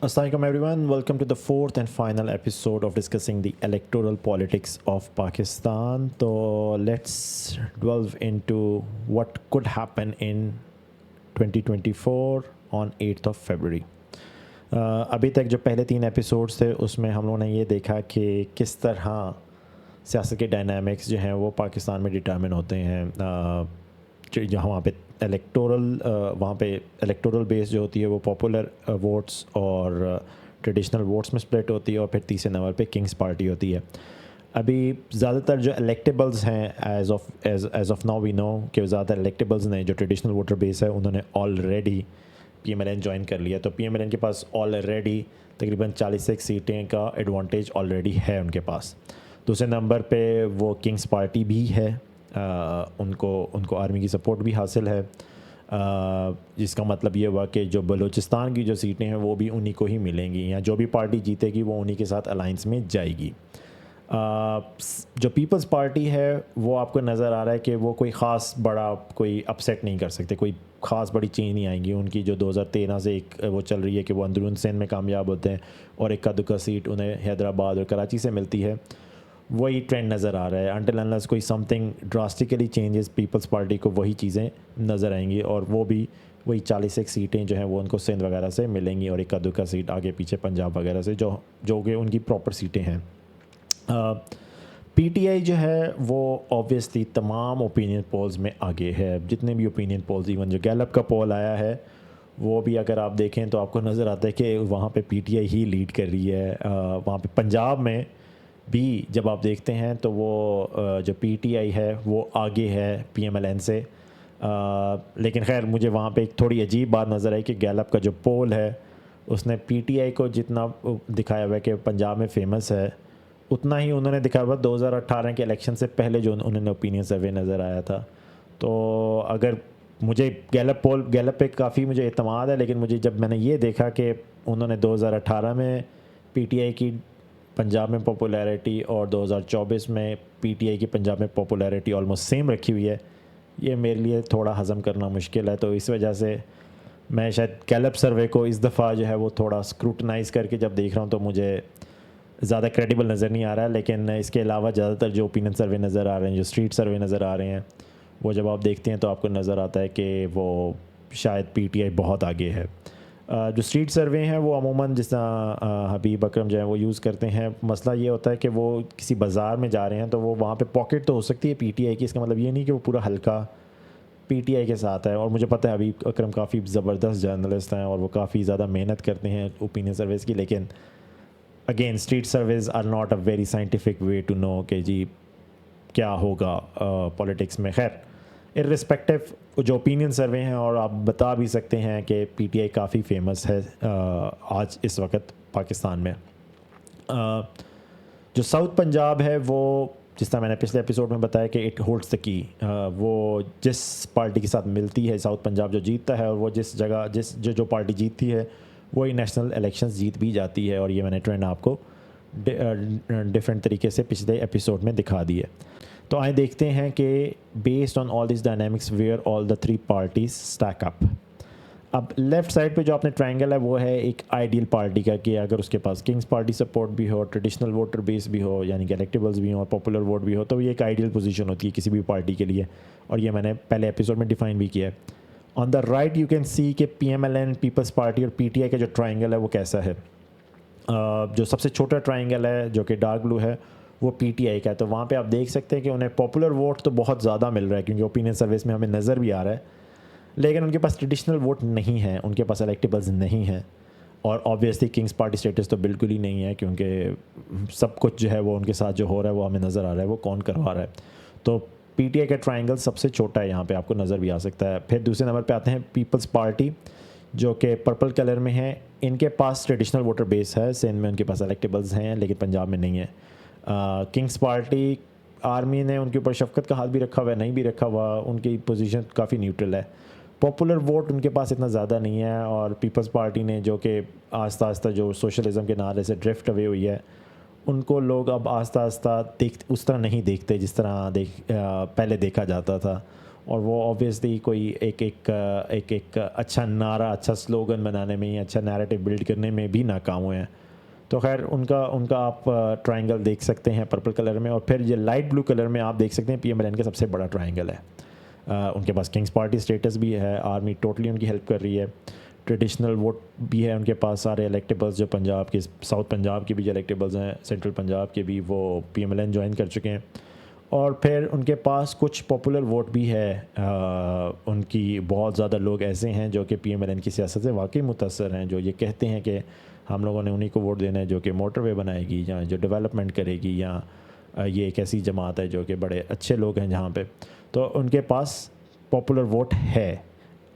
Assalamualaikum everyone, welcome to the fourth and final episode of discussing the electoral politics of Pakistan. So let's delve into what could happen in 2024 on 8th of February. अभी तक जो पहले 3 episodes थे उसमें हम लोगों ने ये देखा कि किस तरह सियासत के डायनामिक्स जो हैं वो पाकिस्तान में डिटर्मिन होते हैं, जहाँ वहाँ पे इलेक्टोरल बेस जो होती है वो पॉपुलर वोट्स और ट्रेडिशनल वोट्स में स्प्लिट होती है, और फिर तीसरे नंबर पे किंग्स पार्टी होती है. अभी ज़्यादातर जो इलेक्टेबल्स हैं as of now we know कि ज़्यादातर इलेक्टेबल्स ने जो ट्रेडिशनल वोटर बेस है उन्होंने ऑलरेडी PMLN ज्वाइन कर लिया. तो PMLN के पास ऑलरेडी तकरीबन 46 सीटें का एडवांटेज ऑलरेडी है उनके पास. दूसरे नंबर पे वो किंग्स पार्टी भी है, उनको आर्मी की सपोर्ट भी हासिल है, जिसका मतलब ये हुआ कि जो बलूचिस्तान की जो सीटें हैं वो भी उन्हीं को ही मिलेंगी, या जो भी पार्टी जीतेगी वो उन्हीं के साथ अलाइंस में जाएगी. जो पीपल्स पार्टी है वो आपको नज़र आ रहा है कि वो कोई ख़ास बड़ा कोई अपसेट नहीं कर सकते, कोई ख़ास बड़ी चेंज नहीं आएंगी. उनकी जो 2013 से एक वो चल रही है कि वो अंदरून सिंध में कामयाब होते हैं और इक्का दुक्का सीट उन्हें हैदराबाद और कराची से मिलती है, वही ट्रेंड नज़र आ रहा है. अनटिल अनलेस कोई something drastically changes Peoples Party को वही चीज़ें नज़र आएंगी, और वो भी वही 46 सीटें जो हैं वो उनको सिंध वगैरह से मिलेंगी, और इक्का दुक्का सीट आगे पीछे पंजाब वगैरह से जो कि उनकी प्रॉपर सीटें हैं. PTI जो है वो ऑब्वियसली तमाम ओपिनियन पोल्स में आगे है. जितने भी ओपिनियन पोल्स, इवन जो गैलप का पोल आया है वो भी अगर आप देखें तो आपको नज़र आता है कि वहाँ पे PTI ही लीड कर रही है. वहाँ पे पंजाब में भी जब आप देखते हैं तो वो जो PTI है वो आगे है PMLN से. लेकिन खैर मुझे वहाँ पे एक थोड़ी अजीब बात नज़र आई कि गैलप का जो पोल है उसने PTI को जितना दिखाया हुआ है कि पंजाब में फेमस है, उतना ही उन्होंने दिखाया हुआ 2018 के इलेक्शन से पहले जो उन्होंने ओपिनियन सर्वे नज़र आया था. तो अगर मुझे गैलप पे काफ़ी मुझे एतमाद है, लेकिन मुझे जब मैंने ये देखा कि उन्होंने 2018 में PTI की पंजाब में पॉपुलैरिटी और 2024 में PTI की पंजाब में पॉपुलैरिटी ऑलमोस्ट सेम रखी हुई है, ये मेरे लिए थोड़ा हज़म करना मुश्किल है. तो इस वजह से मैं शायद गैलप सर्वे को इस दफ़ा जो है वो थोड़ा स्क्रूटनाइज़ करके जब देख रहा हूँ तो मुझे ज़्यादा क्रेडिबल नज़र नहीं आ रहा है. लेकिन इसके अलावा ज़्यादातर जो ओपिनियन सर्वे नज़र आ रहे हैं, जो स्ट्रीट सर्वे नज़र आ रहे हैं, वो जब आप देखते हैं तो आपको नज़र आता है कि वो शायद PTI बहुत आगे है. जो स्ट्रीट सर्वे हैं वो अमूमन जिस तरह हबीब अकरम जो है वो यूज़ करते हैं, मसला ये होता है कि वो किसी बाज़ार में जा रहे हैं तो वो वहाँ पे पॉकेट तो हो सकती है PTI की, इसका मतलब ये नहीं कि वो पूरा हल्का PTI के साथ है. और मुझे पता है हबीब अकरम काफ़ी ज़बरदस्त जर्नलिस्ट हैं और वो काफ़ी ज़्यादा मेहनत करते हैं ओपिनियन सर्वेज़ की, लेकिन again street surveys are not a very scientific way to know कि जी क्या होगा पॉलिटिक्स में. खैर इर्रिस्पेक्टिव जो ओपिनियन सर्वे हैं, और आप बता भी सकते हैं कि PTI काफ़ी फेमस है आज इस वक्त पाकिस्तान में. जो साउथ पंजाब है वो जिस तरह मैंने पिछले एपिसोड में बताया कि इट होल्ड्स द की, वो जिस पार्टी के साथ मिलती है साउथ पंजाब जो जीतता है, और वो जिस जगह जो पार्टी जीतती है वही नेशनल इलेक्शंस जीत भी जाती है. और ये मैंने ट्रेंड आपको डिफरेंट तरीके से पिछले एपिसोड में दिखा दी है. तो आए देखते हैं कि based on all this dynamics where all the 3 parties stack up. अब लेफ़्ट साइड पे जो आपने ट्रायंगल है वो है एक आइडियल पार्टी का, कि अगर उसके पास किंग्स पार्टी सपोर्ट भी हो, ट्रेडिशनल वोटर बेस भी हो, यानी कि इलेक्टेबल्स भी हो और पॉपुलर वोट भी हो, तो ये एक आइडियल पोजीशन होती है किसी भी पार्टी के लिए, और ये मैंने पहले एपिसोड में डिफाइन भी किया है. On the right you can see कि PMLN पीपल्स पार्टी और PTI का जो ट्रायंगल है वो कैसा है. जो सबसे छोटा ट्रायंगल है जो कि डार्क ब्लू है वो PTI का है. तो वहाँ पे आप देख सकते हैं कि उन्हें पॉपुलर वोट तो बहुत ज़्यादा मिल रहा है, क्योंकि ओपिनियन सर्विस में हमें नज़र भी आ रहा है, लेकिन उनके पास ट्रेडिशनल वोट नहीं है, उनके पास इलेक्टेबल्स नहीं हैं, और ऑब्वियसली किंग्स पार्टी स्टेटस तो बिल्कुल ही नहीं है, क्योंकि सब कुछ जो है वो उनके साथ जो हो रहा है वो हमें नज़र आ रहा है वो कौन करवा रहा है. तो PTI का ट्रायंगल सबसे छोटा है, यहाँ पे आपको नज़र भी आ सकता है. फिर दूसरे नंबर पे आते हैं पीपल्स पार्टी जो कि पर्पल कलर में है. इनके पास ट्रेडिशनल वोटर बेस है, सिंध में उनके पास इलेक्टेबल्स हैं लेकिन पंजाब में नहीं है. किंग्स पार्टी आर्मी ने उनके ऊपर शफकत का हाथ भी रखा हुआ है, नहीं भी रखा हुआ, उनकी पोजीशन काफ़ी न्यूट्रल है. पॉपुलर वोट उनके पास इतना ज़्यादा नहीं है, और पीपल्स पार्टी ने जो कि आस्ता आस्ता जो सोशलिज़म के नारे से ड्रिफ्ट अवे हुई है, उनको लोग अब आस्ता आस्ता उस तरह नहीं देखते जिस तरह पहले देखा जाता था. اور وہ آبویسلی کوئی ایک اچھا نعرہ, اچھا سلوگن بنانے میں, اچھا نیریٹو بلڈ کرنے میں بھی ناکام ہوئے ہیں. تو خیر ان کا آپ ٹرائنگل دیکھ سکتے ہیں پرپل کلر میں, اور پھر یہ لائٹ بلو کلر میں آپ دیکھ سکتے ہیں پی ایم ایل این کا سب سے بڑا ٹرائنگل ہے. ان کے پاس کنگز پارٹی اسٹیٹس بھی ہے, آرمی ٹوٹلی ان کی ہیلپ کر رہی ہے, ٹریڈیشنل ووٹ بھی ہے ان کے پاس, سارے الیکٹیبلز جو پنجاب کے, ساؤتھ پنجاب کے بھی جو الیکٹیبلز ہیں, سینٹرل پنجاب کے بھی, وہ P M L N join کر چکے ہیں. اور پھر ان کے پاس کچھ پاپولر ووٹ بھی ہے, ان کی بہت زیادہ لوگ ایسے ہیں جو کہ پی ایم ایل این کی سیاست سے واقعی متاثر ہیں, جو یہ کہتے ہیں کہ ہم لوگوں نے انہیں کو ووٹ دینا ہے جو کہ موٹر وے بنائے گی, یا جو ڈیولپمنٹ کرے گی, یا یہ ایک ایسی جماعت ہے جو کہ بڑے اچھے لوگ ہیں جہاں پہ. تو ان کے پاس پاپولر ووٹ ہے,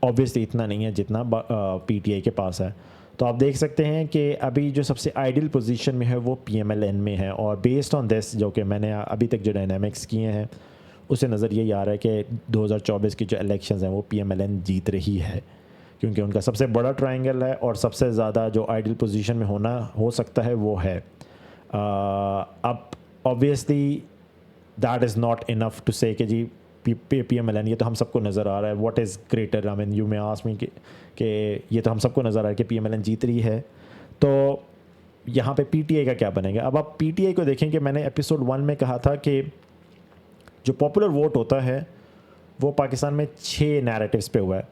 اوبویسلی اتنا نہیں ہے جتنا پی ٹی آئی کے پاس ہے. تو آپ دیکھ سکتے ہیں کہ ابھی جو سب سے آئیڈیل پوزیشن میں ہے وہ پی ایم ایل این میں ہے, اور بیسڈ آن دس جو کہ میں نے ابھی تک جو ڈائنامکس کیے ہیں اس سے نظر یہی آ رہا ہے کہ 2024 کی جو الیکشنز ہیں وہ پی ایم ایل این جیت رہی ہے, کیونکہ ان کا سب سے بڑا ٹرائنگل ہے, اور سب سے زیادہ جو آئیڈیل پوزیشن میں ہو سکتا ہے وہ ہے. اب obviously that is not enough to say کہ جی پی ایم ایل این, یہ تو ہم سب کو نظر آ رہا ہے, what is greater, I mean you میں آسک می کہ یہ تو ہم سب کو نظر آ رہا ہے کہ پی ایم ایل این جیت رہی ہے, تو یہاں پہ پی ٹی آئی کا کیا بنے گا. اب آپ پی ٹی آئی کو دیکھیں کہ میں نے ایپیسوڈ 1 میں کہا تھا کہ جو پاپولر ووٹ ہوتا ہے وہ پاکستان میں 6 نیریٹیوز پہ ہوا ہے,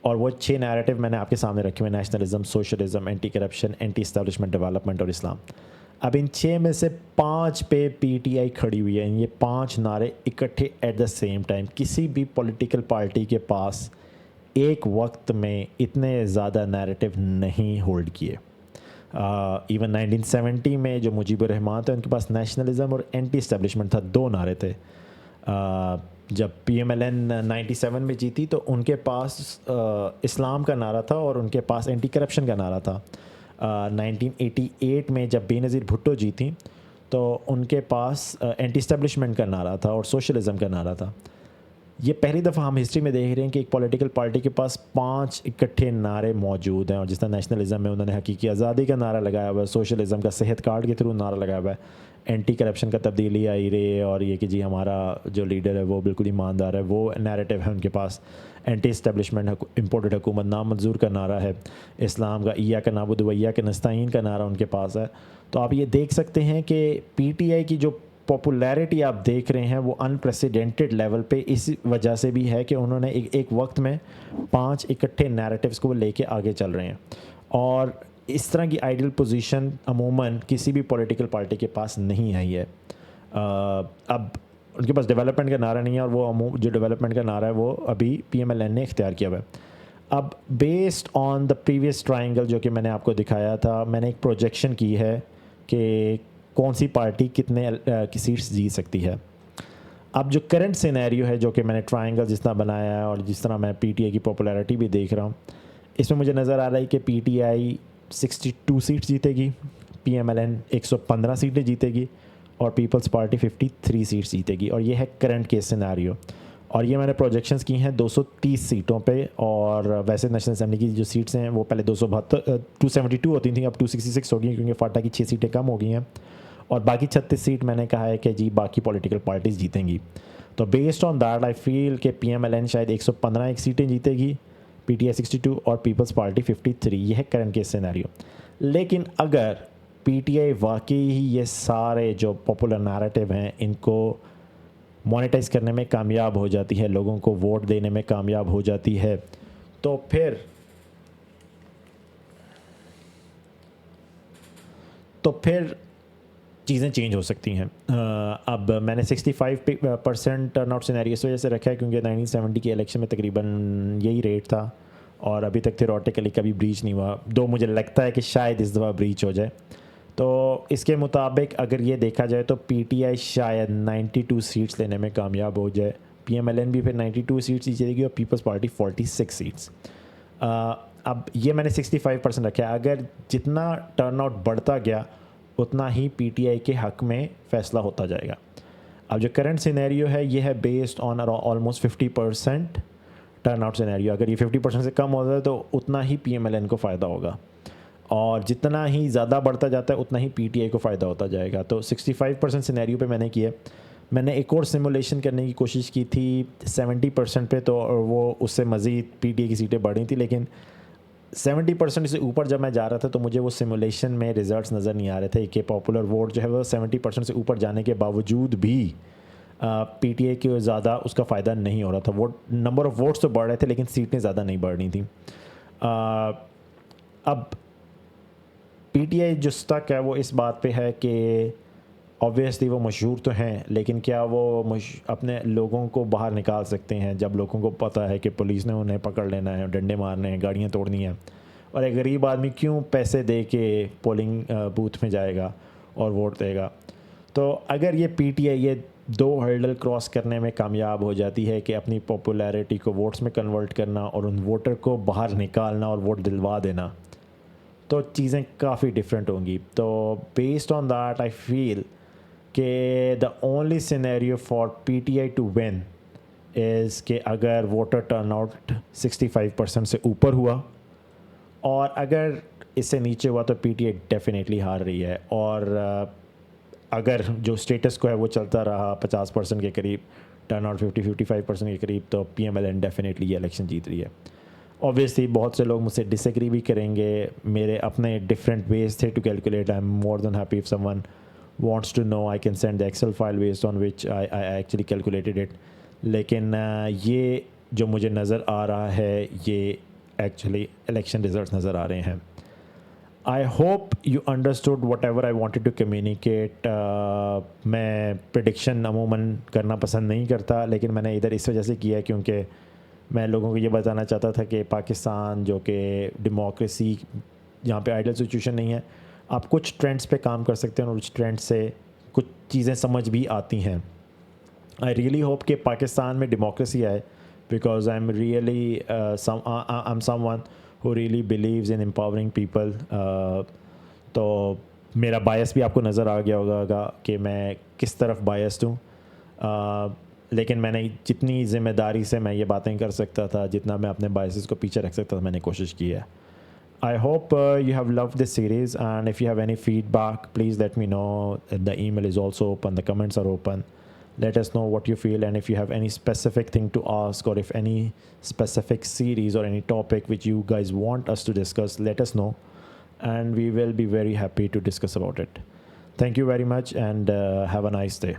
اور وہ 6 نیریٹیو میں نے آپ کے سامنے رکھے ہوئے, nationalism, socialism, anti corruption, anti establishment development اور اسلام. اب ان 6 میں سے 5 پہ پی ٹی آئی کھڑی ہوئی ہے. یہ 5 نعرے اکٹھے ایٹ دا سیم ٹائم, کسی بھی پولیٹیکل پارٹی کے پاس ایک وقت میں اتنے زیادہ نیریٹیو نہیں ہولڈ کیے. ایون 1970 میں جو مجیب الرحمان تھے ان کے پاس نیشنلزم اور اینٹی اسٹیبلشمنٹ تھا, 2 نعرے تھے. جب پی ایم ایل این 97 میں جیتی تو ان کے پاس اسلام کا نعرہ تھا اور ان کے پاس اینٹی کرپشن کا نعرہ تھا. 1988 میں جب بے نظیر بھٹو جیتی تو ان کے پاس اینٹی اسٹیبلشمنٹ کا نعرہ تھا اور سوشلزم کا نعرہ تھا. یہ پہلی دفعہ ہم ہسٹری میں دیکھ رہے ہیں کہ ایک پولیٹیکل پارٹی کے پاس 5 اکٹھے نعرے موجود ہیں, اور جس طرح نیشنلزم میں انہوں نے حقیقی آزادی کا نعرہ لگایا ہوا ہے, سوشلزم کا صحت کارڈ کے تھرو نعرہ لگایا ہوا ہے, اینٹی کرپشن کا تبدیلی آئی رہے, اور یہ کہ جی ہمارا جو لیڈر ہے وہ بالکل ایماندار ہے, وہ نیریٹیو ہے ان کے پاس. اینٹی اسٹیبلشمنٹ امپورٹڈ حکومت نامنظور کا نعرہ ہے, اسلام کا ایاک نعبد و ایاک نستعین کا نعرہ ان کے پاس ہے. تو آپ یہ دیکھ سکتے ہیں کہ پی ٹی آئی کی جو پاپولیرٹی آپ دیکھ رہے ہیں وہ انپریسیڈنٹڈ لیول پہ اس وجہ سے بھی ہے کہ انہوں نے ایک وقت میں 5 اکٹھے نیریٹیوز کو لے کے آگے چل رہے ہیں, اور اس طرح کی آئیڈیل پوزیشن عموماً کسی بھی پولیٹیکل پارٹی کے پاس نہیں آئی ہے. اب ان کے پاس ڈیولپمنٹ کا نعرہ نہیں ہے, اور وہ جو ڈیولپمنٹ کا نعرہ ہے وہ ابھی پی ایم ایل این نے اختیار کیا ہوا ہے. اب based on the previous triangle جو کہ میں نے آپ کو دکھایا تھا, میں نے ایک پروجیکشن کی ہے کہ کون سی پارٹی کتنے کی سیٹس جیت سکتی ہے. اب جو کرنٹ سینیریو ہے جو کہ میں نے ٹرائنگل جس طرح بنایا ہے اور جس طرح میں پی ٹی آئی کی پاپولیرٹی بھی دیکھ رہا ہوں, اس میں مجھے نظر آ رہا ہے کہ پی ٹی آئی 62 سیٹس جیتے گی, پی ایم ایل این 115 سیٹیں جیتے گی, اور پیپلز پارٹی 53 سیٹس جیتے گی. اور یہ ہے کرنٹ کیس سینیریو, اور یہ میں نے پروجیکشنز کی ہیں 230 سیٹوں پہ. اور ویسے نیشنل اسمبلی کی جو سیٹس ہیں وہ پہلے 272 ہوتی تھیں, اب 266 ہو گئی کیونکہ فاٹا کی 6 سیٹیں کم ہو گئی ہیں, اور باقی 36 سیٹ میں نے کہا ہے کہ جی باقی پولیٹیکل پارٹیز جیتیں گی. تو بیسڈ آن دیٹ آئی فیل کہ پی ایم ایل این شاید 115 سیٹیں جیتے گی, پی ٹی آئی 62 اور پیپلز پارٹی 53. یہ ہے کرنٹ کیس سینیریو. لیکن اگر پی ٹی آئی واقعی ہی یہ سارے جو پاپولر نیریٹیو ہیں ان کو مونیٹائز کرنے میں کامیاب ہو جاتی ہے, لوگوں کو ووٹ دینے میں کامیاب ہو جاتی ہے, تو پھر چیزیں چینج ہو سکتی ہیں. اب میں نے 65% ٹرن آؤٹ سینیریو اس وجہ سے رکھا ہے کیونکہ 1970 کے الیکشن میں تقریباً یہی ریٹ تھا, اور ابھی تک تھیوریٹیکلی کبھی بریچ نہیں ہوا, دو مجھے لگتا ہے کہ شاید اس دفعہ بریچ ہو جائے. تو اس کے مطابق اگر یہ دیکھا جائے تو پی ٹی آئی شاید 92 سیٹس لینے میں کامیاب ہو جائے, پی ایم ایل این بھی پھر 92 سیٹس جیتے گی, اور پیپلز پارٹی 46 سیٹس. اب یہ میں نے 65% رکھا ہے. اگر جتنا ٹرن آؤٹ بڑھتا گیا اتنا ہی پی ٹی آئی کے حق میں فیصلہ ہوتا جائے گا. اب جو کرنٹ سینیریو ہے یہ ہے based on almost 50% turn out scenario. اگر یہ 50% سے کم ہوتا ہے تو اتنا ہی پی ایم ایل این کو فائدہ ہوگا, اور جتنا ہی زیادہ بڑھتا جاتا ہے اتنا ہی پی ٹی آئی کو فائدہ ہوتا جائے گا. تو 65% سینیریو پہ میں نے کیا. मैंने एक और सिमुलेशन करने की कोशिश की थी 70% पे, तो वो उससे मज़ीद पीटीआई की सीटें बढ़ी थी, लेकिन 70% से ऊपर जब मैं जा रहा था तो मुझे वो सिमुलेशन में रिजल्ट्स नज़र नहीं आ रहे थे कि पॉपुलर वोट जो है वो 70% से ऊपर जाने के बावजूद भी पीटीआई के ज़्यादा उसका फ़ायदा नहीं हो रहा था। वोट नंबर ऑफ़ वोट्स तो बढ़ रहे थे लेकिन सीटें ज़्यादा नहीं बढ़ रही थी। अब पीटीआई जो तक है वो इस बात पे है कि ऑब्वियसली वो मशहूर तो हैं, लेकिन क्या वो अपने लोगों को बाहर निकाल सकते हैं जब लोगों को पता है कि पुलिस ने उन्हें पकड़ लेना है, डंडे मारने हैं, गाड़ियाँ तोड़नी हैं, और एक गरीब आदमी क्यों पैसे दे के पोलिंग बूथ में जाएगा और वोट देगा। तो अगर ये पीटीआई ये 2 हर्डल क्रॉस करने में कामयाब हो जाती है कि अपनी पॉपुलैरिटी को वोट्स में कन्वर्ट करना और उन वोटर को बाहर निकालना और वोट दिलवा देना, तो चीज़ें काफ़ी डिफरेंट होंगी। तो based on that I feel कि the only scenario for PTI to win is कि अगर वोटर टर्नआउट 65% से ऊपर हुआ, और अगर इससे नीचे हुआ तो पीटीआई डेफिनेटली हार रही है। और अगर जो स्टेटस को है वो चलता रहा 50% के करीब, टर्नआउट 50-55% के करीब, तो पीएमएलएन डेफिनेटली ये इलेक्शन जीत रही है। ऑब्वियसली बहुत से लोग मुझसे डिसएग्री भी करेंगे, मेरे अपने डिफरेंट वेज थे to calculate. I am more than happy if someone wants to know, I can send the Excel file based on which I actually calculated it. लेकिन ये जो मुझे नज़र आ रहा है ये एक्चुअली इलेक्शन रिजल्ट्स नज़र आ रहे हैं। I hope you understood whatever I wanted to communicate. मैं प्रिडिक्शन अमूमन करना पसंद नहीं करता, लेकिन मैंने इधर इस वजह से किया क्योंकि मैं लोगों को ये बताना चाहता था कि पाकिस्तान जो कि डेमोक्रेसी, यहाँ पे आइडियल सिचुएशन नहीं है, आप कुछ ट्रेंड्स पे काम कर सकते हैं और उस ट्रेंड से कुछ चीज़ें समझ भी आती हैं। आई रियली होप कि पाकिस्तान में डेमोक्रेसी आए, because I am really I am someone who really believes in empowering people. तो मेरा बायस भी आपको नज़र आ गया होगा कि मैं किस तरफ बायस्ड हूँ, लेकिन मैंने जितनी ज़िम्मेदारी से मैं ये बातें कर सकता था, जितना मैं अपने बायसेस को पीछे रख सकता था, मैंने कोशिश की है। I hope you have loved this series, and if you have any feedback, please let me know. The email is also open, the comments are open. Let us know what you feel, and if you have any specific thing to ask, or if any specific series or any topic which you guys want us to discuss, let us know, and we will be very happy to discuss about it. Thank you very much, and have a nice day.